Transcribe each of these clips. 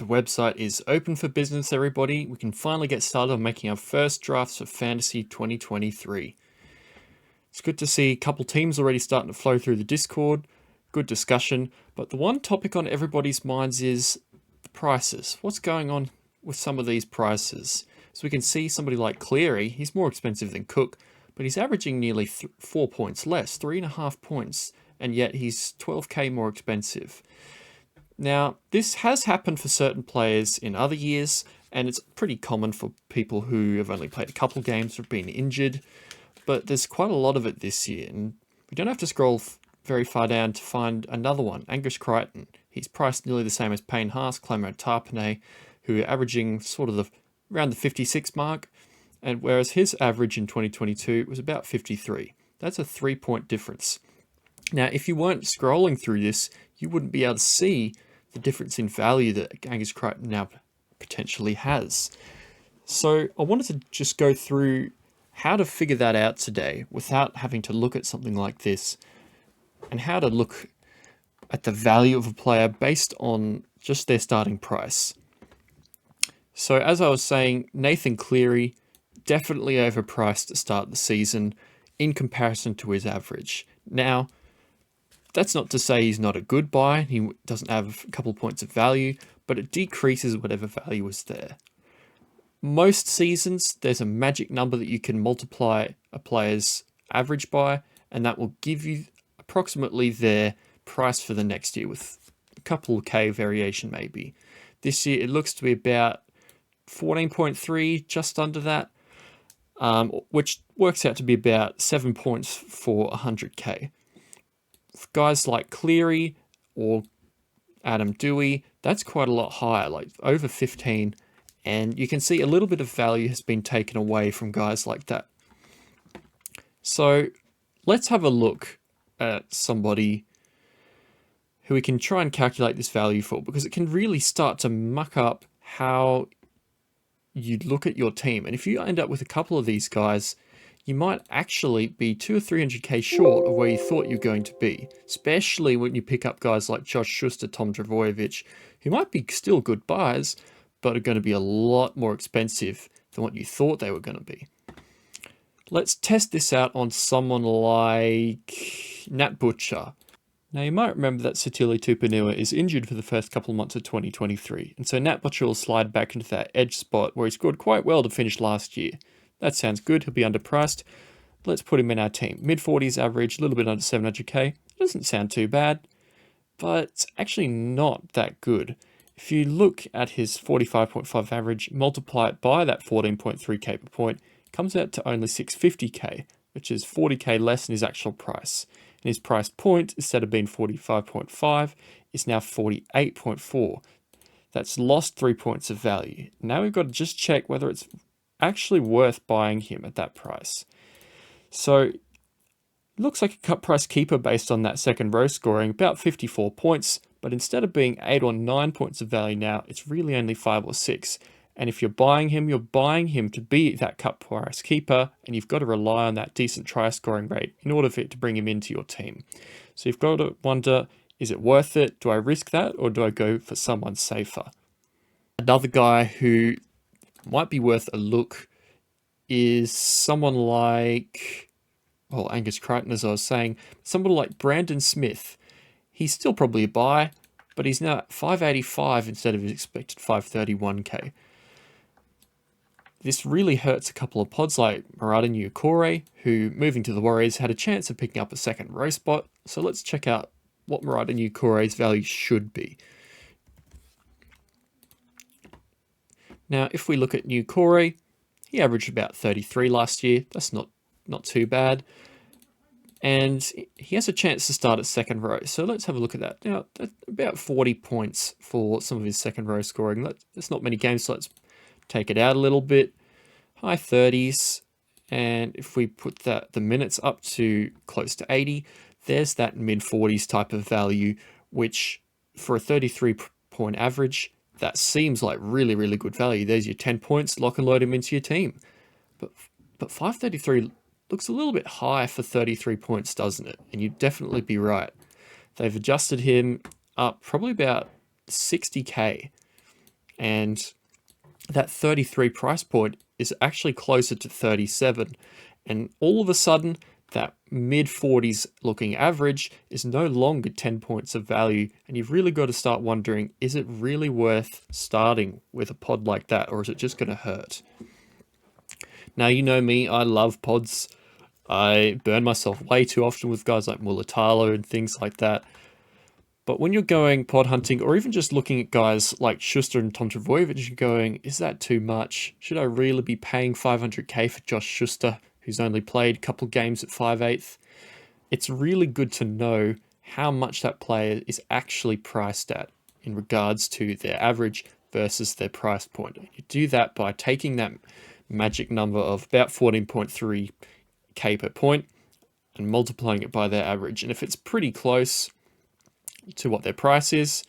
website is open for business, everybody. We can finally get started on making our first drafts for Fantasy 2023. It's good to see a couple teams already starting to flow through the Discord. Good discussion. But the one topic on everybody's minds is the prices. What's going on with some of these prices? So we can see somebody like Cleary, he's more expensive than Cook, but he's averaging nearly 4 points less, 3.5 points, and yet he's 12k more expensive. Now, this has happened for certain players in other years, and it's pretty common for people who have only played a couple games or have been injured, but there's quite a lot of it this year, and we don't have to scroll very far down to find another one, Angus Crichton. He's priced nearly the same as Payne Haas, Clément Tarpanay, who are averaging sort of around the 56 mark, and whereas his average in 2022 was about 53. That's a 3-point difference. Now, if you weren't scrolling through this, you wouldn't be able to see the difference in value that Angus Crichton now potentially has. So I wanted to just go through how to figure that out today without having to look at something like this, and how to look at the value of a player based on just their starting price. So as I was saying, Nathan Cleary, definitely overpriced to start the season in comparison to his average. Now, that's not to say he's not a good buy, he doesn't have a couple of points of value, but it decreases whatever value is there. Most seasons, there's a magic number that you can multiply a player's average by, and that will give you approximately their price for the next year with a couple of K variation maybe. This year it looks to be about 14.3, just under that, which works out to be about 7 points for 100k. Guys like Cleary or Adam Dewey, that's quite a lot higher, like over 15, and you can see a little bit of value has been taken away from guys like that. So let's have a look at somebody who we can try and calculate this value for, because it can really start to muck up how you look at your team. And if you end up with a couple of these guys, you might actually be 200 or 300k short of where you thought you're going to be, especially when you pick up guys like Josh Schuster, Tom Trbojevic, who might be still good buys, but are going to be a lot more expensive than what you thought they were going to be. Let's test this out on someone like Nat Butcher. Now, you might remember that Sitili Tupouniua is injured for the first couple of months of 2023, and so Nat Butcher will slide back into that edge spot where he scored quite well to finish last year. That sounds good, he'll be underpriced. Let's put him in our team. Mid-40s average, a little bit under 700k. Doesn't sound too bad, but it's actually not that good. If you look at his 45.5 average, multiply it by that 14.3k per point, it comes out to only 650k, which is 40k less than his actual price. And his price point, instead of being 45.5, is now 48.4. That's lost 3 points of value. Now we've got to just check whether it's actually worth buying him at that price. So it looks like a cut price keeper based on that second row scoring, about 54 points, but instead of being 8 or 9 points of value now, it's really only 5 or 6. And if you're buying him to be that cut price keeper, and you've got to rely on that decent try scoring rate in order for it to bring him into your team. So you've got to wonder, is it worth it? Do I risk that, or do I go for someone safer? Another guy who might be worth a look is someone like, well, Angus Crichton, as I was saying, someone like Brandon Smith. He's still probably a buy, but he's now at 585 instead of his expected 531k. This really hurts a couple of pods like Murata Nukore, who, moving to the Warriors, had a chance of picking up a second row spot. So let's check out what Murata Nukore's value should be. Now, if we look at Nukore, he averaged about 33 last year. That's not too bad. And he has a chance to start at second row. So let's have a look at that. Now, that's about 40 points for some of his second row scoring. That's not many games, so let's take it out a little bit. High 30s. And if we put the minutes up to close to 80, there's that mid 40s type of value, which for a 33-point average, that seems like really, really good value. There's your 10 points, lock and load him into your team. But 533 looks a little bit high for 33 points, doesn't it? And you'd definitely be right. They've adjusted him up probably about 60k. And that 33 price point is actually closer to 37. And all of a sudden, that mid 40s looking average is no longer 10 points of value. And you've really got to start wondering, is it really worth starting with a pod like that, or is it just going to hurt? Now, you know me, I love pods. I burn myself way too often with guys like Mulatalo and things like that. But when you're going pod hunting, or even just looking at guys like Schuster and Tom Trbojevic, you're going, is that too much? Should I really be paying 500k for Josh Schuster, who's only played a couple games at 5/8? It's really good to know how much that player is actually priced at in regards to their average versus their price point. You do that by taking that magic number of about 14.3k per point and multiplying it by their average. And if it's pretty close to what their price is,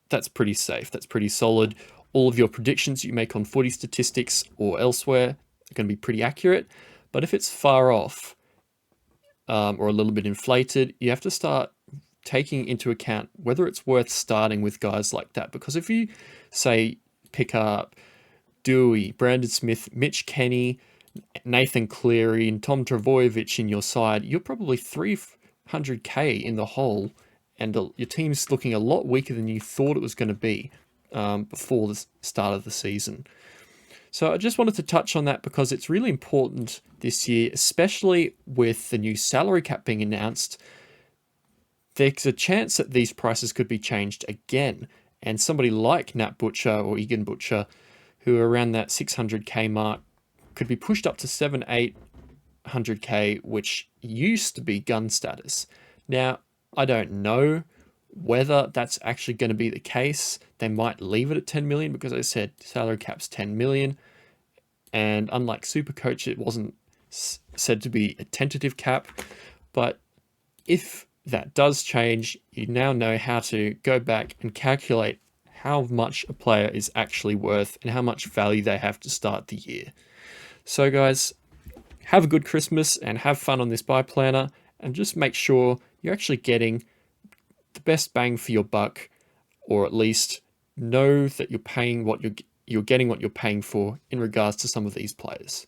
that's pretty safe. That's pretty solid. All of your predictions you make on footy statistics or elsewhere are going to be pretty accurate. But if it's far off or a little bit inflated, you have to start taking into account whether it's worth starting with guys like that. Because if you, say, pick up Dewey, Brandon Smith, Mitch Kenny, Nathan Cleary, and Tom Trbojevic in your side, you're probably 300k in the hole, and your team's looking a lot weaker than you thought it was going to be before the start of the season. So I just wanted to touch on that because it's really important this year, especially with the new salary cap being announced. There's a chance that these prices could be changed again, and somebody like Nat Butcher or Egan Butcher, who are around that 600k mark, could be pushed up to 700-800k, which used to be gun status. Now, I don't know whether that's actually going to be the case. They might leave it at 10 million because I said salary cap's 10 million. And unlike Supercoach, it wasn't said to be a tentative cap. But if that does change, you now know how to go back and calculate how much a player is actually worth and how much value they have to start the year. So guys, have a good Christmas and have fun on this buy planner, and just make sure you're actually getting the best bang for your buck, or at least know that you're paying what you're getting what you're paying for in regards to some of these players.